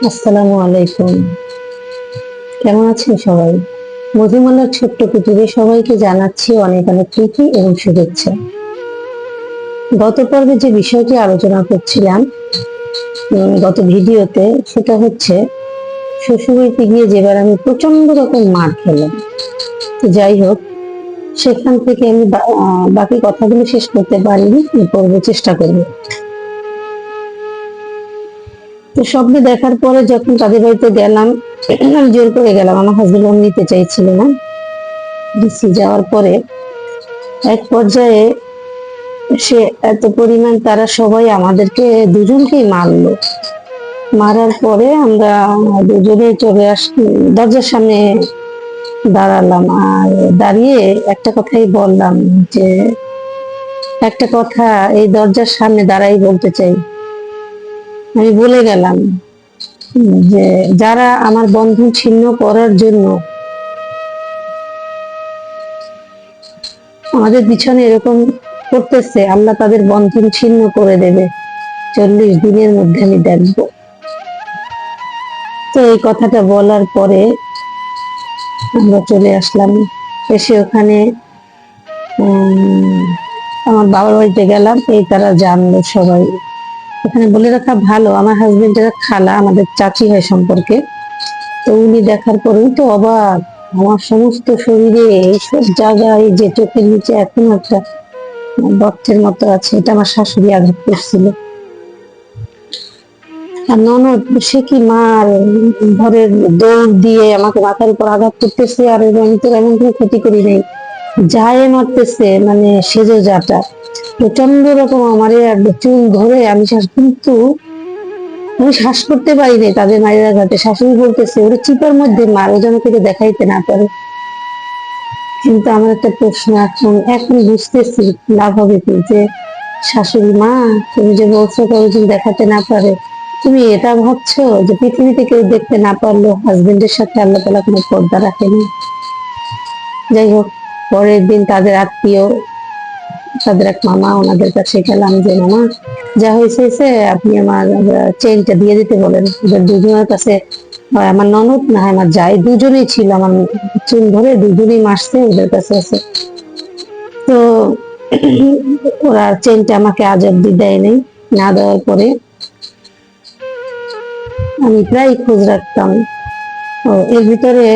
আসসালামু আলাইকুম। কেমন আছেন সবাই? মধুমালার ছোট্ট কুটিরে সবাইকে জানাচ্ছি অনেক অনেক প্রীতি এবং শুভেচ্ছা। গত পর্বে যে বিষয়টি আলোচনা করছিলাম গত ভিডিওতে, সেটা হচ্ছে শ্বশুরবাড়িতে গিয়ে যেবার আমি প্রচন্ড রকম মার খেলাম। তো যাই হোক, সেখান থেকে আমি বাকি কথাগুলো শেষ করতে পারিনি, এই পর্বে চেষ্টা করব। তো স্বপ্নে দেখার পরে যখন তাদের বাড়িতে গেলাম, আমি জোর করে গেলাম, আমার হাজবেন্ড নিতে চাইছিল না। যাওয়ার পরে এক পর্যায়ে সে এত পরিমাণ, তারা সবাই আমাদেরকে দুজনকেই মারলো। মারার পরে আমরা দুজনে চলে আসি, দরজার সামনে দাঁড়ালাম। আর দাঁড়িয়ে একটা কথাই বললাম যে, একটা কথা এই দরজার সামনে দাঁড়াই বলতে চাই। আমি বলে গেলাম যে, যারা আমার বন্ধন ছিন্ন করার জন্য আমাদের পিছনে এরকম করতেছে, আল্লাহ তাদের বন্ধন ছিন্ন করে দেবে। 40 দিনের মধ্যে আমি দেখবো। তো এই কথাটা বলার পরে আমরা চলে আসলাম। এসে ওখানে আমার বাবার বাড়িতে গেলাম। এই তারা জানলো সবাই। এখানে বলে রাখা ভালো, আমার হাজবেন্ডের খালা আমাদের চাচি হয় সম্পর্কে। তো উনি দেখার পরে তো অবাক, আমার সমস্ত শরীরে এইসব জায়গায়, যে চোখের নিচে এখনো একটা রক্তের মতো আছে, এটা আমার শাশুড়ি আঘাত করছিল। আর ননদ, সে কি মার, ঘরের দৌড় দিয়ে আমাকে মাথার উপর আঘাত করতেছে। আর আমি তো এমন কোনো ক্ষতি করি নাই, যায় মারতেছে, মানে সেজো যাটা প্রচন্ড রকম আমার চুল ধরে আমি কিন্তু আমি শ্বাস করতে পারি নাই তাদের মায়ের আঘাতে। শাশুড়ি বলতেছে ওরা চিপার মধ্যে মার, ও যেন থেকে দেখাইতে না পারে। কিন্তু আমার একটা প্রশ্ন, এখন এখন বুঝতেছি লাভ হবে কি, যে শাশুড়ি মা, তুমি যে বলছো কারো দেখাতে না পারে, তুমি এটা ভাবছো যে পৃথিবীতে কেউ দেখতে না পারলো হাজবেন্ডের সাথে আল্লাহ তাআলা কোনো পর্দা রাখেনি? যাই হোক, পরের দিন তাদের আত্মীয়, তাদের এক মামা, ওনাদের কাছে গেলাম যে, মামা যা হয়েছে আপনি আমার চেইনটা দিয়ে দিতে বলেন। ওদের দুজনের কাছে, হয় আমার ননদ না হয় আমার জামাই, দুজনেই ছিল, আমার চুল ধরে দুজনেই মারছে, ওদের কাছে আছে। তো ওরা চেইনটা আমাকে আজ অব্দি দেয় নাই। না দেওয়ার পরে আমি প্রায় খোঁজ রাখতাম। এর ভিতরে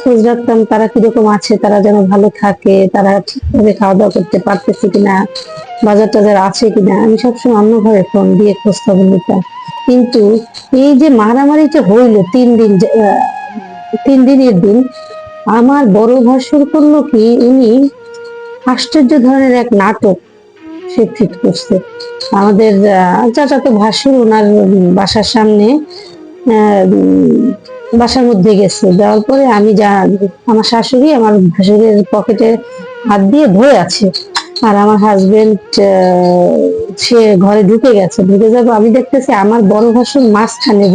খোঁজ রাখতাম তারা কিরকম আছে, তারা যেন ভালো থাকে, তারা ঠিকভাবে খাওয়া দাওয়া করতে পারতেছে কিনা, বাজার টাজার আছে কিনা। আমি সবসময় অন্য ঘরে ফোন দিয়ে খোঁজ খবর নিতাম। কিন্তু এই যে মারামারিটা হইলো 3 দিন, 3 দিনের দিন, আমার বড় ভাসুর করলো কি, উনি আশ্চর্য ধরনের এক নাটক সে ফিট করছে। আমাদের চাচাতো ভাসুর ওনার বাসার সামনে বাসার মধ্যে গেছে, যাওয়ার পরে আমি আমার শাশুড়ি আমার ভাসুরের পকেটে হাত দিয়ে ধরে আছে। আর আমার হাজবেন্ড সে ঘরে ঢুকে গেছে। ঢুকে যাবো, আমি দেখতেছি আমার বড় ভাসুর মাঝখানে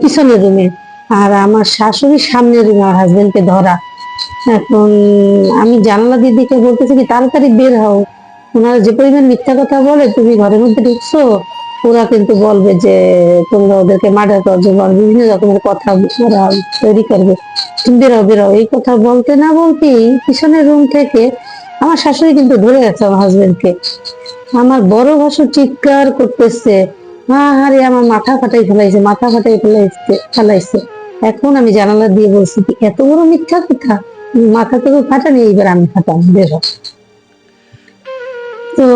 পিছনের রুমে, আর আমার শাশুড়ি সামনের রুমে আমার হাজবেন্ডকে ধরা। এখন আমি জানালা দিদিকে বলতেছি কি, তাড়াতাড়ি বের হও, ওনারা যে পরিমাণ মিথ্যা কথা বলে, তুমি ঘরের মধ্যে ঢুকছো, ওরা কিন্তু বলবে যে তোমরা ওদেরকে মার্ডার করার জন্য, বিভিন্ন রকমের কথা ওরা তৈরি করবে, তুমি বেরাও বেরাও। এই কথা বলতে না বলতেই পিছনের রুম থেকে আমার শাশুড়ি কিন্তু ধরে গেছে আমার হাজবেন্ডকে। আমার বড় ভাসুর চিৎকার করতেছে, আরে আমার মাথা ফাটাই ফেলাইছে, মাথা ফাটাই ফেলাইছে। এখন আমি জানালা দিয়ে বলছি কি, এত বড় মিথ্যা কথা, মাথা থেকে ফাটানি, এইবার আমি ফাটাম, বের হ। তো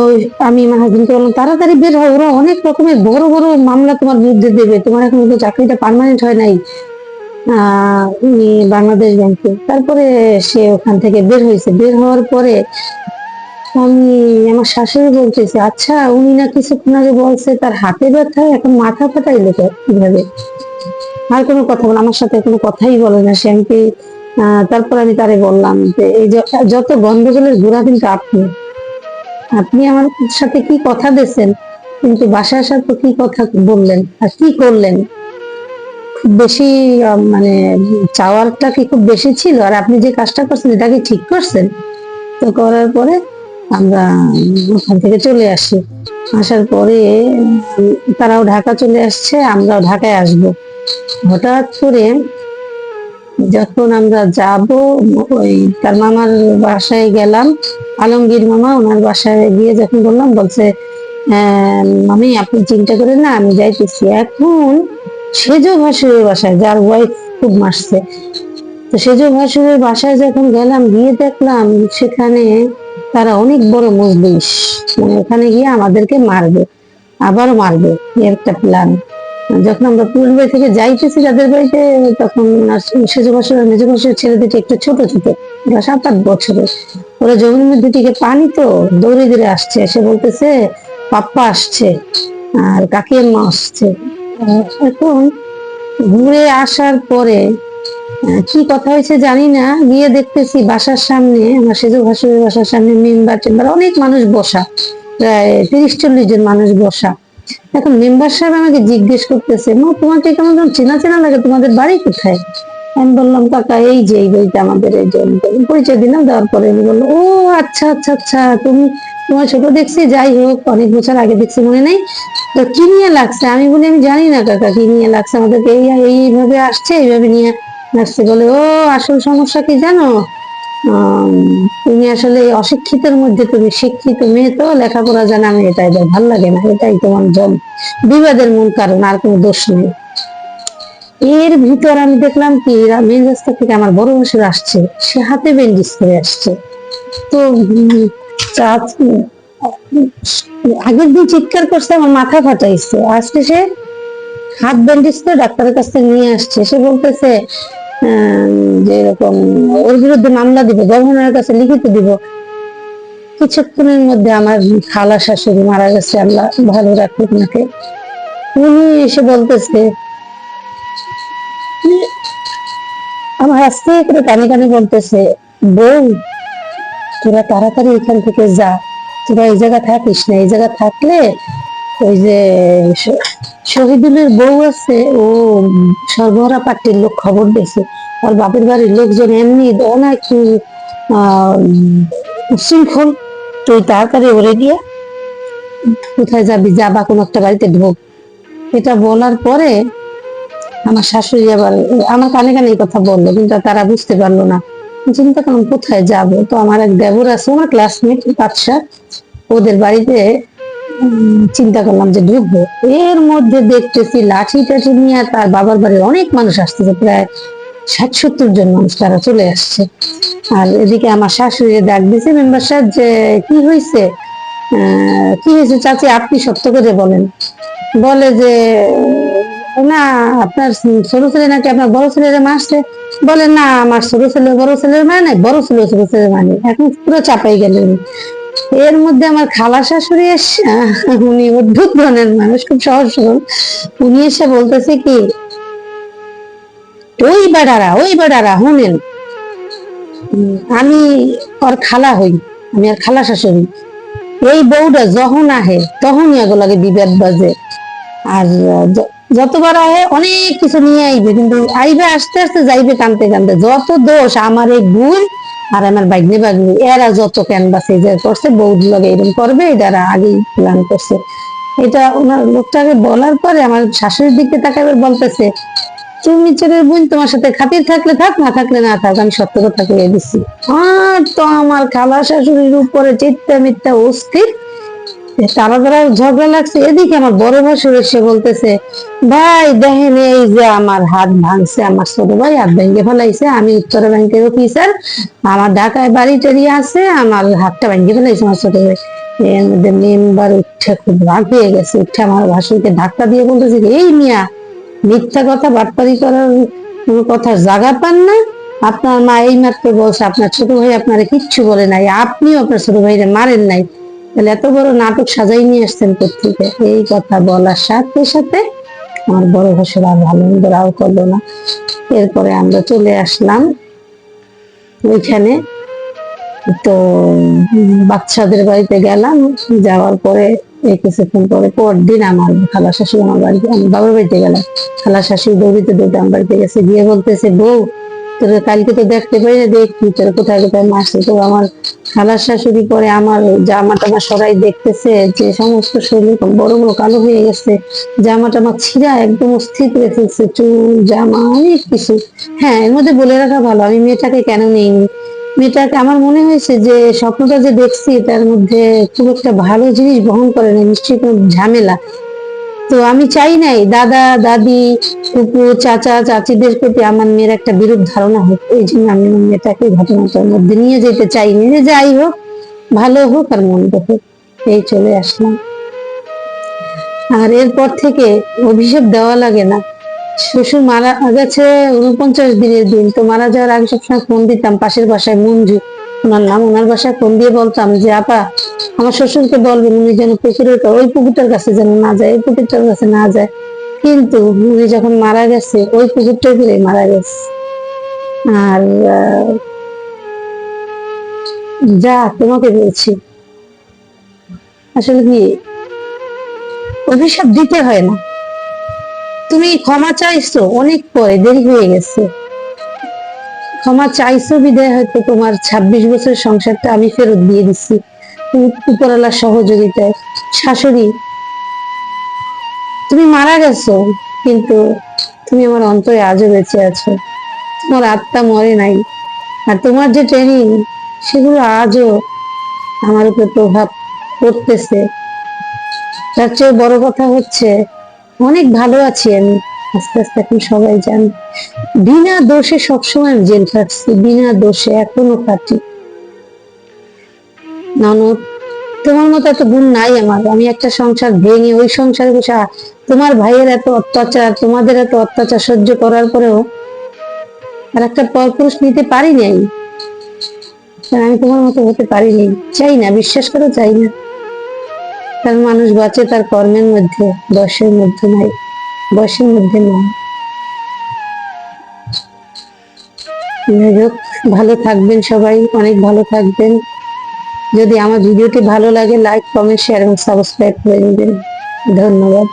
আমি আমার হাজবেন্ডকে বললাম তাড়াতাড়ি বের হয়, ওরা অনেক রকমের বড় বড় মামলা তোমার বিরুদ্ধে দেবে, তোমার এখন তো চাকরিটা পার্মানেন্ট হয় নাই উনি বাংলাদেশ ব্যাংকে। তারপরে সে ওখান থেকে বের হয়েছে। বের হওয়ার পরে আমি আমার শাশুড়ি বলতেছি, আচ্ছা উনি না কিছুক্ষণ আগে বলছে তার হাতে ব্যথা, এখন মাথা ফাটাইলো কিভাবে? আর কোনো কথা বলে আমার সাথে কোনো কথাই বলে না সে। আমি তারপর আমি তারে বললাম যে, এই যত গন্ডগোলের গোড়া কিন্তু আপনি, আপনি আমার সাথে কি কথা দিয়েছেন, কিন্তু বাসায় আসার পর কি কথা বললেন আর কি করলেন? খুব বেশি মানে চাওয়ারটা কি খুব বেশি ছিল? আর আপনি যে কাজটা করছেন এটা কি ঠিক করছেন? তো করার পরে আমরা ওখান থেকে চলে আসি। আসার পরে তারাও ঢাকা চলে আসছে, আমরাও ঢাকায় আসব। হঠাৎ করে যখন আমরা যাব, ওই তার মামার বাসায় গেলাম, আলমগীর মামা, ওনার বাসায় গিয়ে যখন বললাম, বলছে মামি আপনি চিন্তা করেন না, আমি যাইতেছি। এখন সেজ ভাসুরের বাসায়, যার ওয়াইফ খুব মারছে, তো সেজ ভাসুরের বাসায় যখন গেলাম, গিয়ে দেখলাম সেখানে তারা অনেক বড় মজলিস, মানে ওখানে গিয়ে আমাদেরকে মারবে, আবারও মারবে, এর একটা প্ল্যান। যখন আমরা পূর্বে থেকে যাইতেছি তাদের বাড়িতে, তখন সেজ ভাসুর আর মেজ ভাসুরের ছেলে দুটো একটু ছোট ছোট, ওরা 7-8 বছরের। ওরা জমির মধ্যে থেকে পানি তো দৌড়ে দৌড়ে আসছে, এসে বলতেছে পাপ্পা আসছে আর কাকিমা আসছে। এখন ঘুরে আসার পরে কি কথা হয়েছে জানি না, গিয়ে দেখতেছি বাসার সামনে, আমার সেজ ভাসুরের বাসার সামনে মেম্বার টেম্বার অনেক মানুষ বসা, প্রায় 30-40 জন মানুষ বসা। এখন মেম্বার সাহেব আমাকে জিজ্ঞেস করতেছে, মা তোমাকে কেমন যেন চেনা চেনা লাগে, তোমাদের বাড়ি কোথায়? আমি বললাম কাকা এই যে এই বইটা আমাদের, এই যে পরিচয় দিলাম। দেওয়ার পরে উনি বললো, ও আচ্ছা আচ্ছা আচ্ছা, তুমি, তোমার ছোট দেখছি, যাই হোক অনেক বছর আগে দেখছি, মনে নেই তো কি নিয়ে লাগছে? আমি বলি আমি জানি না কাকা কি নিয়ে লাগছে, আমাদেরকে এইভাবে আসছে, এইভাবে নিয়ে লাগছে। বলে ও আসল সমস্যা কি জানো, তুমি আসলে অশিক্ষিতের মধ্যে, তুমি শিক্ষিত মেয়ে তো, লেখাপড়া জানা মেয়ে, এটাই ভালো লাগে না, এটাই তোমার বিবাদের মূল কারণ, আর কোনো দোষ নেই। এর ভিতর আমি দেখলাম কি, মেন রাস্তা থেকে আমার বড় ভাসুর আসছে, সে হাতে ব্যান্ডেজ করে আসছে। তো আগের দিন চিৎকার করছে, আমার মাথা ফাটাইছে, আজকে সে হাত ব্যান্ডেজ করে ডাক্তারের কাছ থেকে নিয়ে আসছে। সে বলতেছে যে এরকম ওর বিরুদ্ধে মামলা দিব, গভর্নরের কাছে লিখিত দিব। কিছুক্ষণের মধ্যে আমার খালা শাশুড়ি মারা গেছে, আল্লাহ ভালো রাখুক ওনাকে। উনি এসে বলতেছে, আমার আস্তে করে কানে কানে বলতেছে, বউ তোরা তাড়াতাড়ি এখান থেকে যা, তোরা এই জায়গা থাকিস না, এই জায়গা থাকলে ওই যে শহীদুলের বউ আছে, ও সর্বহারা পার্টির লোক খবর দিয়েছে, ওর বাপের বাড়ির লোকজন এমনি অনেক উশৃঙ্খল, তুই তাড়াতাড়ি ওরে গিয়া কোথায় যাবি, যা বা কোনো একটা বাড়িতে ঢোক। এটা বলার পরে আমার শাশুড়ি আবার আমার কানে কানে এই কথা বললো, কিন্তু তারা বুঝতে পারলো না। চিন্তা করলাম কোথায় যাব, তো আমার এক দেবর আছে, আমার ক্লাসমেট বাদশা, ওদের বাড়িতে চিন্তা করলাম যে ঢুকবো। এর মধ্যে দেখতেছি লাঠি টাঠি নিয়ে তার বাবার বাড়ির অনেক মানুষ আসতেছে, প্রায় 60-70 জন মানুষ, তারা চলে আসছে। আর এদিকে আমার শাশুড়ি ডাক দিছে মেম্বার সাহেব, যে কি হয়েছে, কি হয়েছে চাচি, আপনি সত্য করে বলেন। বলে যে না, আপনার ছোট ছেলে নাকি আপনার বড় ছেলের মারছে। বলে না, আমার ছোট ছেলে বড় ছেলের মানে নাই, বড় ছেলে ছোট ছেলের মানে। এখন পুরো চাপাই গেলেন। এর মধ্যে আমার খালা শাশুড়ি এসে, উনি অদ্ভুত ধরনের মানুষ, খুব সহজ সরল। উনি এসে বলতেছে কি, ওই বেড়ারা শুনেন, আমি ওর খালা হই, আমি আর খালা শাশুড়ি। এই বউটা যখন আহে তখনই এগুলাকে বিবাদ বাজে, আর যতবার আহে অনেক কিছু নিয়ে আইবে, কিন্তু আইবে আস্তে আস্তে, যাইবে কানতে কানতে। যত দোষ আমার এই বোন আর আমার বাইগনি বাগনি, এরা যত ক্যানভাসে যে করছে, বউর লগে এরকম করবে, এরা আগেই প্ল্যান করছে। এটা ওনার লোকটাকে বলার পরে আমার শাশুড়ির দিকে তাকাবে, বলতেছে তুমি ছেলের বোন, তোমার সাথে খাতির থাকলে থাক, না থাকলে না থাক, আমি সত্য কথা কয়ে দিচ্ছি। আর তো আমার খালা শাশুড়ির উপরে চিৎতা মিথ্যা অস্থির, তারা তারা ঝগড়া লাগছে। এদিকে আমার বড় ভাসুর এসে বলতেছে, ভাই দেখেন এই যে আমার হাত ভাঙছে, আমার ছোট ভাই হাত ভেঙে ফেলাইছে, আমি উত্তরা ব্যাংকের অফিসার, আমার ঢাকায় বাড়ি টাড়ি আছে, আমার হাতটা ভেঙে ফেলাইছে আমার ছোট ভাই। এর মধ্যে মেম্বার উঠে খুব রাগ হয়ে গেছে, উঠে আমার ভাসুরকে ধাক্কা দিয়ে বলতেছে, এই মিয়া মিথ্যা কথা বাটপারি করার কোনো কথা জায়গা পান না? আপনার মা এই মাত্র বলছে আপনার ছোট ভাই আপনারা কিচ্ছু বলে নাই, আপনিও আপনার ছোট ভাইরে মারেন নাই, তাহলে এত বড় নাটক সাজাই নিয়ে আসছেন কোত্থেকে? এই কথা বলার সাথে সাথে আমার বড় ভাসুর আর ভালো মন্দ রাও করলো না। এরপরে আমরা চলে আসলাম ওইখানে, তো বাচ্চাদের বাড়িতে গেলাম। যাওয়ার পরে এই কিছুক্ষণ পরে পরদিন আমার খালা শাশুড়ি আমার বাড়িতে, আমি বাবার বাড়িতে গেলাম। খালা শাশুড়ি দৌড়িতে দৌড়ে আমার বাড়িতে গেছে, গিয়ে বলতেছে, বউ তোর কালকে তো দেখতে পাই না, দেখি তোর কোথায় কোথায় মারছে। তো আমার খালার শাশুড়ি পরে আমার জামা টামা সরাই দেখতেছে যে সমস্ত শরীর বড় বড় কালো হয়ে গেছে, জামা টামা ছিঁড়া একদম অস্থির করে ফেলছে, চুল জামা অনেক কিছু। হ্যাঁ, এর মধ্যে বলে রাখা ভালো, আমি মেয়েটাকে কেন নিইনি। মেয়েটাকে আমার মনে হয়েছে যে স্বপ্নটা যে দেখছি তার মধ্যে খুব একটা ভালো জিনিস বহন করে না, নিশ্চয়ই কোনো ঝামেলা। তো আমি চাই নাই দাদা দাদি ফুপু চাচা চাচিদের প্রতি আমার মেয়ের একটা বিরূপ ধারণা হোক, এই জন্য আমি আমার মেয়েটাকে ঘটনাটার মধ্যে নিয়ে যেতে চাইনি। যে যাই হোক, ভালো হোক আর মন্দ হোক, এই চলে আসলাম। আর এরপর থেকে অভিশাপ দেওয়া লাগে না। শ্বশুর মারা গেছে 49 দিনের দিন, তো মারা যাওয়ার আগে সবসময় ফোন দিতাম পাশের বাসায় মঞ্জু, ওনার নাম, ওনার বাসায় ফোন দিয়ে বলতাম যে আপা আমার শ্বশুরকে বলবেন উনি যেন ওই পুকুরটার কাছে যেন না যায়, ওই পুকুরটার কাছে না যায়। কিন্তু উনি যখন মারা গেছে ওই পুকুরটাই করে মারা গেছে। আর যা তোমাকে বলছি, আসলে কি অভিশাপ দিতে হয় না। তুমি ক্ষমা চাইছো অনেক পরে, দেরি হয়ে গেছে। ক্ষমা চাইছো বিদায় হয়তো তোমার 26 বছরের সংসারটা আমি ফেরত দিয়ে দিচ্ছি উপরওয়ালার সহযোগিতায়। শাশুড়ি, তুমি মারা গেছো, কিন্তু তুমি আমার অন্তরে আজও বেঁচে আছো, তোমার আত্মা মরে নাই। আর তোমার যে ট্রেনিং, সেগুলো আজও আমার উপর প্রভাব পড়তেছে। তার চেয়ে বড় কথা হচ্ছে অনেক ভালো আছি আমি, আস্তে আস্তে এখন সবাই জানে। বিনা দোষে সবসময় আমি জেল খাটছি, বিনা দোষে এখনো খাটি। ননদ, তোমার মতো এত গুণ নাই আমার। আমি একটা সংসার ভেঙে ওই সংসারে বসে তোমার ভাইয়ের এত অত্যাচার, তোমাদের এত অত্যাচার সহ্য করার পরেও আর একটা পরপুরুষ নিতে পারি নাই। আমি তোমার মতো হতে পারিনি, চাই না, বিশ্বাস করো চাই না। কারণ মানুষ বাঁচে তার কর্মের মধ্যে, বয়সের মধ্যে নাই, বয়সের মধ্যে নয়। যাই হোক, ভালো থাকবেন সবাই, অনেক ভালো থাকবেন। যদি আমার ভিডিওটি ভালো লাগে লাইক কমেন্ট শেয়ার এবং সাবস্ক্রাইব করে নেবেন। ধন্যবাদ।